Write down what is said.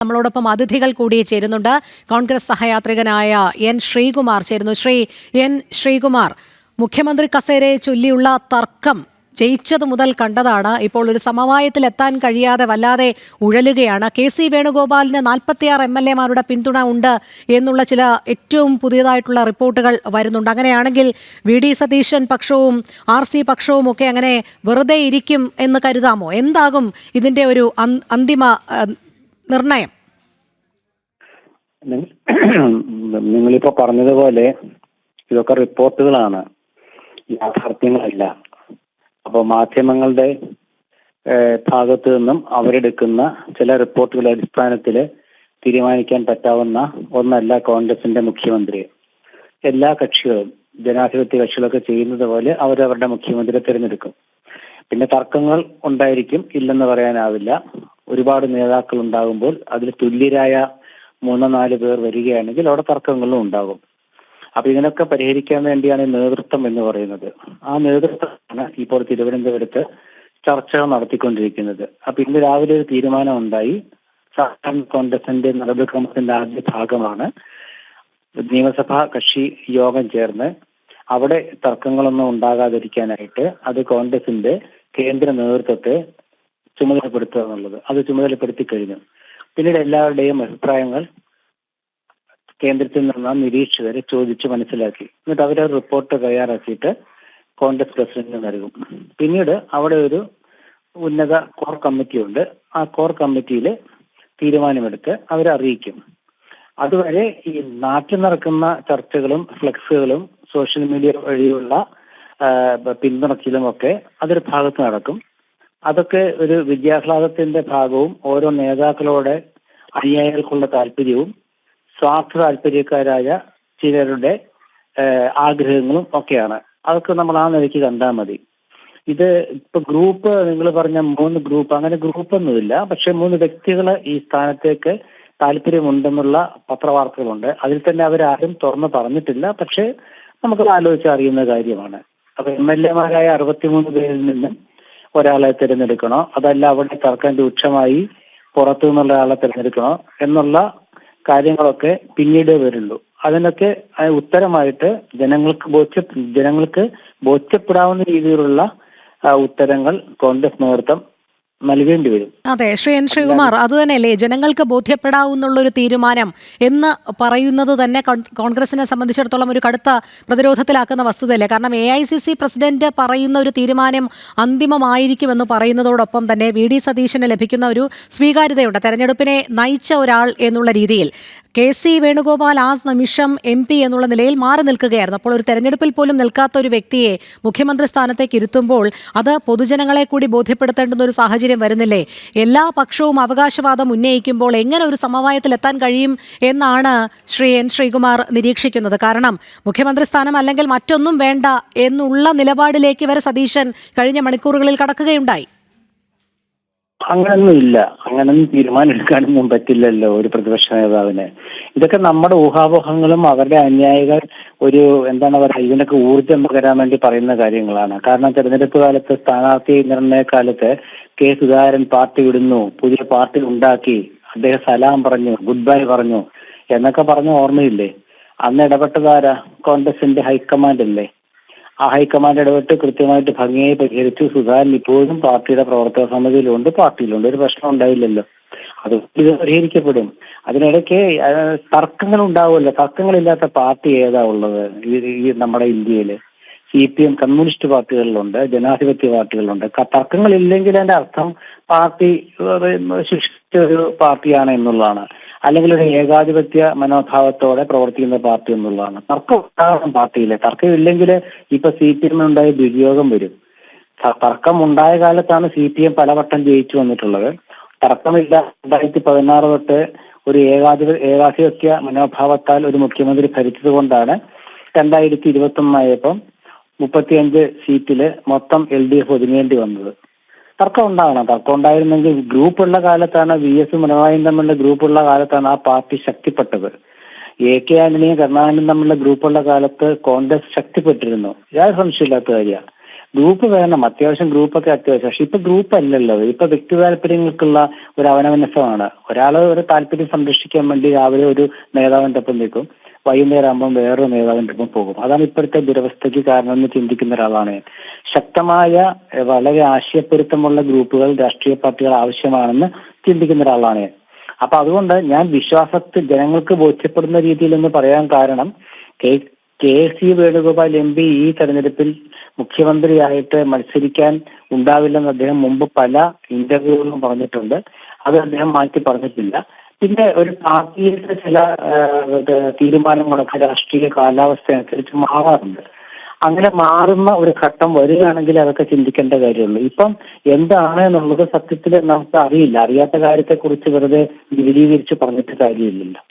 നമ്മളോടൊപ്പം അതിഥികൾ കൂടി ചേരുന്നുണ്ട്. കോൺഗ്രസ് സഹയാത്രികനായ എൻ ശ്രീകുമാർ ചേരുന്നു. എൻ ശ്രീകുമാർ, മുഖ്യമന്ത്രി കസേരയെ ചൊല്ലിയുള്ള തർക്കം ജയിച്ചത് മുതൽ കണ്ടതാണ്. ഇപ്പോൾ ഒരു സമവായത്തിൽ എത്താൻ കഴിയാതെ വല്ലാതെ ഉഴലുകയാണ്. KC വേണുഗോപാലിന് 46 MLA-മാരുടെ പിന്തുണ ഉണ്ട് എന്നുള്ള ചില ഏറ്റവും പുതിയതായിട്ടുള്ള റിപ്പോർട്ടുകൾ വരുന്നുണ്ട്. അങ്ങനെയാണെങ്കിൽ VD സതീശൻ പക്ഷവും RC പക്ഷവും ഒക്കെ അങ്ങനെ വെറുതെ ഇരിക്കും എന്ന് കരുതാമോ? എന്താകും ഇതിന്റെ ഒരു അന്തിമ നിർണയം? നിങ്ങളിപ്പോ പറഞ്ഞതുപോലെ ഇതൊക്കെ റിപ്പോർട്ടുകളാണ്, യാഥാർത്ഥ്യങ്ങളല്ല. അപ്പോൾ മാധ്യമങ്ങളുടെ ഭാഗത്തു നിന്നും അവരെടുക്കുന്ന ചില റിപ്പോർട്ടുകളുടെ അടിസ്ഥാനത്തിൽ തീരുമാനിക്കാൻ പറ്റാവുന്ന ഒന്നല്ല കോൺഗ്രസിന്റെ മുഖ്യമന്ത്രി. എല്ലാ കക്ഷികളും, ജനാധിപത്യ കക്ഷികളൊക്കെ ചെയ്യുന്നത് പോലെ അവരവരുടെ മുഖ്യമന്ത്രിയെ തിരഞ്ഞെടുക്കും. പിന്നെ തർക്കങ്ങൾ ഉണ്ടായിരിക്കും, ഇല്ലെന്ന് പറയാനാവില്ല. ഒരുപാട് നേതാക്കൾ ഉണ്ടാകുമ്പോൾ അതിൽ തുല്യരായ 3-4 പേർ വരികയാണെങ്കിൽ അവിടെ തർക്കങ്ങളും ഉണ്ടാകും. അപ്പൊ ഇതിനൊക്കെ പരിഹരിക്കാൻ വേണ്ടിയാണ് നേതൃത്വം എന്ന് പറയുന്നത്. ആ നേതൃത്വമാണ് ഇപ്പോൾ തിരുവനന്തപുരത്ത് ചർച്ചകൾ നടത്തിക്കൊണ്ടിരിക്കുന്നത്. അപ്പൊ ഇന്ന് രാവിലെ ഒരു തീരുമാനം ഉണ്ടായി. കോൺഗ്രസിന്റെ നടപടിക്രമത്തിന്റെ ആദ്യ ഭാഗമാണ് നിയമസഭാ കക്ഷി യോഗം ചേർന്ന് അവിടെ തർക്കങ്ങളൊന്നും ഉണ്ടാകാതിരിക്കാനായിട്ട് അത് കോൺഗ്രസിന്റെ കേന്ദ്ര നേതൃത്വത്തെ ചുമതലപ്പെടുത്തുക എന്നുള്ളത്. അത് ചുമതലപ്പെടുത്തി കഴിഞ്ഞു. പിന്നീട് എല്ലാവരുടെയും അഭിപ്രായങ്ങൾ കേന്ദ്രത്തിൽ നിന്ന് നിരീക്ഷകരെ ചോദിച്ച് മനസ്സിലാക്കി. എന്നിട്ട് അവരൊരു റിപ്പോർട്ട് തയ്യാറാക്കിയിട്ട് കോൺഗ്രസ് പ്രസിഡന്റിന് നൽകും. പിന്നീട് അവിടെ ഒരു ഉന്നത കോർ കമ്മിറ്റി ഉണ്ട്. ആ കോർ കമ്മിറ്റിയിൽ തീരുമാനമെടുത്ത് അവരെ അറിയിക്കും. അതുവരെ ഈ നാട്ടിൽ നടക്കുന്ന ചർച്ചകളും ഫ്ലെക്സുകളും സോഷ്യൽ മീഡിയ വഴിയുള്ള പിന്തുണച്ചിലും ഒക്കെ അതൊരു ഭാഗത്ത് നടക്കും. അതൊക്കെ ഒരു വിദ്യാഹ്ലാദത്തിന്റെ ഭാഗവും ഓരോ നേതാക്കളോട് അനുയായികൾക്കുള്ള താല്പര്യവും സ്വാർത്ഥ താല്പര്യക്കാരായ ചിലരുടെ ആഗ്രഹങ്ങളും ഒക്കെയാണ്. അതൊക്കെ നമ്മൾ ആ നിലയ്ക്ക് കണ്ടാൽ മതി. ഇത് ഇപ്പൊ ഗ്രൂപ്പ്, നിങ്ങൾ പറഞ്ഞ 3 ഗ്രൂപ്പ്, അങ്ങനെ ഗ്രൂപ്പൊന്നുമില്ല. പക്ഷെ 3 വ്യക്തികൾ ഈ സ്ഥാനത്തേക്ക് താല്പര്യമുണ്ടെന്നുള്ള പത്രവാർത്തകളുണ്ട്. അതിൽ തന്നെ അവരാരും തുറന്ന് പറഞ്ഞിട്ടില്ല. പക്ഷെ നമുക്കത് ആലോചിച്ചറിയുന്ന കാര്യമാണ്. അപ്പൊ MLA-മാരായ 63 പേരിൽ നിന്നും ഒരാളെ തിരഞ്ഞെടുക്കണോ, അതല്ല അവിടെ തർക്കം രൂക്ഷമായി പുറത്തു നിന്നുള്ള ആളെ തിരഞ്ഞെടുക്കണോ എന്നുള്ള കാര്യങ്ങളൊക്കെ പിന്നീട് വരുള്ളൂ. അതിനൊക്കെ ഉത്തരമായിട്ട് ജനങ്ങൾക്ക് ബോധ്യപ്പെടാവുന്ന രീതിയിലുള്ള ഉത്തരങ്ങൾ കോൺഗ്രസ് നേതൃത്വം നൽകേണ്ടി വരും. അതെ, എൻ ശ്രീകുമാർ, അത് തന്നെയല്ലേ ജനങ്ങൾക്ക് ബോധ്യപ്പെടാവുന്നുള്ളൊരു തീരുമാനം എന്ന് പറയുന്നത് തന്നെ കോൺഗ്രസിനെ സംബന്ധിച്ചിടത്തോളം ഒരു കടുത്ത പ്രതിരോധത്തിലാക്കുന്ന വസ്തുതയല്ലേ? കാരണം AICC പ്രസിഡന്റ് പറയുന്ന ഒരു തീരുമാനം അന്തിമമായിരിക്കുമെന്ന് പറയുന്നതോടൊപ്പം തന്നെ VD സതീശന് ലഭിക്കുന്ന ഒരു സ്വീകാര്യതയുണ്ട് തെരഞ്ഞെടുപ്പിനെ നയിച്ച ഒരാൾ എന്നുള്ള രീതിയിൽ. KC വേണുഗോപാൽ ആ നിമിഷം MP എന്നുള്ള നിലയിൽ മാറി നിൽക്കുകയായിരുന്നു. അപ്പോൾ ഒരു തെരഞ്ഞെടുപ്പിൽ പോലും നിൽക്കാത്ത ഒരു വ്യക്തിയെ മുഖ്യമന്ത്രി സ്ഥാനത്തേക്ക് ഇരുത്തുമ്പോൾ അത് പൊതുജനങ്ങളെ കൂടി ബോധ്യപ്പെടുത്തേണ്ടുന്ന ഒരു സാഹചര്യം വരുന്നില്ലേ? എല്ലാ പക്ഷവും അവകാശവാദം ഉന്നയിക്കുമ്പോൾ എങ്ങനെ ഒരു സമവായത്തിൽ എത്താൻ കഴിയും എന്നാണ് എൻ ശ്രീകുമാർ നിരീക്ഷിക്കുന്നത്. കാരണം മുഖ്യമന്ത്രി സ്ഥാനം അല്ലെങ്കിൽ മറ്റൊന്നും വേണ്ട എന്നുള്ള നിലപാടിലേക്ക് വരെ സതീശൻ കഴിഞ്ഞ മണിക്കൂറുകളിൽ കടക്കുകയുണ്ടായി. അങ്ങനൊന്നും ഇല്ല. അങ്ങനൊന്നും തീരുമാനം പറ്റില്ലല്ലോ ഒരു പ്രതിപക്ഷ നേതാവിന്. ഇതൊക്കെ നമ്മുടെ ഊഹാപോഹങ്ങളും അവരുടെ അനുയായികൾ ഒരു എന്താണ് പറയുക, ഇതിനൊക്കെ ഊർജ്ജം പകരാൻ വേണ്ടി പറയുന്ന കാര്യങ്ങളാണ്. കാരണം തെരഞ്ഞെടുപ്പ് കാലത്ത്, സ്ഥാനാർത്ഥി നിർണയ കാലത്ത് സുധാകരൻ പാർട്ടി വിടുന്നു, പുതിയ പാർട്ടി ഉണ്ടാക്കി, അദ്ദേഹം സലാം പറഞ്ഞു, ഗുഡ് ബൈ പറഞ്ഞു എന്നൊക്കെ പറഞ്ഞ ഓർമ്മയില്ലേ? അന്ന് ഇടപെട്ടതാരാ? കോൺഗ്രസിന്റെ ഹൈക്കമാൻഡ് അല്ലേ? ആ ഹൈക്കമാൻഡ് ഇടപെട്ട് കൃത്യമായിട്ട് ഭംഗിയായി പരിഹരിച്ചു. സുധാകരൻ ഇപ്പോഴും പാർട്ടിയുടെ പ്രവർത്തക സമിതിയിലുണ്ട്, പാർട്ടിയിലുണ്ട്. ഒരു പ്രശ്നം ഉണ്ടായില്ലല്ലോ. അത് ഇത് പരിഹരിക്കപ്പെടും. അതിനിടയ്ക്ക് തർക്കങ്ങൾ ഉണ്ടാവുമല്ലോ. തർക്കങ്ങളില്ലാത്ത പാർട്ടി ഏതാ ഉള്ളത് ഈ നമ്മുടെ ഇന്ത്യയിൽ? CPM കമ്മ്യൂണിസ്റ്റ് പാർട്ടികളിലുണ്ട്, ജനാധിപത്യ പാർട്ടികളിലുണ്ട്. തർക്കങ്ങളില്ലെങ്കിൽ അതിന്റെ അർത്ഥം പാർട്ടി സൃഷ്ടിച്ച ഒരു പാർട്ടിയാണ് എന്നുള്ളതാണ്. അല്ലെങ്കിൽ ഒരു ഏകാധിപത്യ മനോഭാവത്തോടെ പ്രവർത്തിക്കുന്ന പാർട്ടി എന്നുള്ളതാണ്. തർക്കം ഉണ്ടാകണം പാർട്ടിയിലെ. തർക്കമില്ലെങ്കിൽ ഇപ്പൊ CPM ഉണ്ടായ ദുര്യോഗം വരും. തർക്കം ഉണ്ടായ കാലത്താണ് CPM പലവട്ടം ജയിച്ചു വന്നിട്ടുള്ളത്. തർക്കമില്ല 2016 തൊട്ട് ഒരു ഏകാധിപത്യ മനോഭാവത്താൽ ഒരു മുഖ്യമന്ത്രി ഭരിച്ചത് കൊണ്ടാണ് 2021 ആയപ്പം 35 സീറ്റില് മൊത്തം LDF ഒതുങ്ങേണ്ടി വന്നത്. തർക്കം ഉണ്ടാകണം. തർക്കം ഉണ്ടായിരുന്നെങ്കിൽ ഗ്രൂപ്പുള്ള കാലത്താണ്, VS പിണറായിയും തമ്മിലുള്ള ഗ്രൂപ്പുള്ള കാലത്താണ് ആ പാർട്ടി ശക്തിപ്പെട്ടത്. AK ആന്റണിയും കരുണാകരനും തമ്മിലുള്ള ഗ്രൂപ്പുള്ള കാലത്ത് കോൺഗ്രസ് ശക്തിപ്പെട്ടിരുന്നു. യാതൊരു സംശയമില്ലാത്ത കാര്യമാണ്. ഗ്രൂപ്പ് വേണം, അത്യാവശ്യം ഗ്രൂപ്പൊക്കെ അത്യാവശ്യം. പക്ഷെ ഇപ്പൊ ഗ്രൂപ്പ് അല്ലല്ലോ, ഇപ്പൊ വ്യക്തി താല്പര്യങ്ങൾക്കുള്ള ഒരു അവനവനസമാണ്. ഒരാൾ ഒരു താല്പര്യം സംരക്ഷിക്കാൻ വേണ്ടി രാവിലെ ഒരു നേതാവിന്റെ ഒപ്പം നിൽക്കും, വൈകുന്നേരം ആകുമ്പോൾ വേറൊരു നേതാവിന്റെ ഒപ്പം പോകും. അതാണ് ഇപ്പോഴത്തെ ദുരവസ്ഥയ്ക്ക് കാരണമെന്ന് ചിന്തിക്കുന്ന ഒരാളാണ് ഞാൻ. ശക്തമായ വളരെ ആശയപ്പൊരുത്തമുള്ള ഗ്രൂപ്പുകൾ രാഷ്ട്രീയ പാർട്ടികൾ ആവശ്യമാണെന്ന് ചിന്തിക്കുന്ന ഒരാളാണ് ഞാൻ. അപ്പൊ അതുകൊണ്ട് ഞാൻ വിശ്വാസത്തിൽ ജനങ്ങൾക്ക് ബോധ്യപ്പെടുന്ന രീതിയിൽ എന്ന് പറയാൻ കാരണം കെ.സി. വേണുഗോപാൽ MP ഈ തെരഞ്ഞെടുപ്പിൽ മുഖ്യമന്ത്രിയായിട്ട് മത്സരിക്കാൻ ഉണ്ടാവില്ലെന്ന് അദ്ദേഹം മുമ്പ് പല ഇന്റർവ്യൂകളിലും പറഞ്ഞിട്ടുണ്ട്. അത് അദ്ദേഹം മാറ്റി പറഞ്ഞിട്ടില്ല. പിന്നെ ഒരു പാർട്ടിയിലെ ചില തീരുമാനങ്ങളൊക്കെ രാഷ്ട്രീയ കാലാവസ്ഥ അനുസരിച്ച് മാറാറുണ്ട്. അങ്ങനെ മാറുന്ന ഒരു ഘട്ടം വരികയാണെങ്കിൽ അതൊക്കെ ചിന്തിക്കേണ്ട കാര്യമുള്ളൂ. ഇപ്പം എന്താണ് എന്നുള്ളത് സത്യത്തിൽ നമുക്ക് അറിയില്ല. അറിയാത്ത കാര്യത്തെക്കുറിച്ച് വെറുതെ വിപുലീകരിച്ച് പറഞ്ഞിട്ട് കാര്യമില്ലല്ലോ.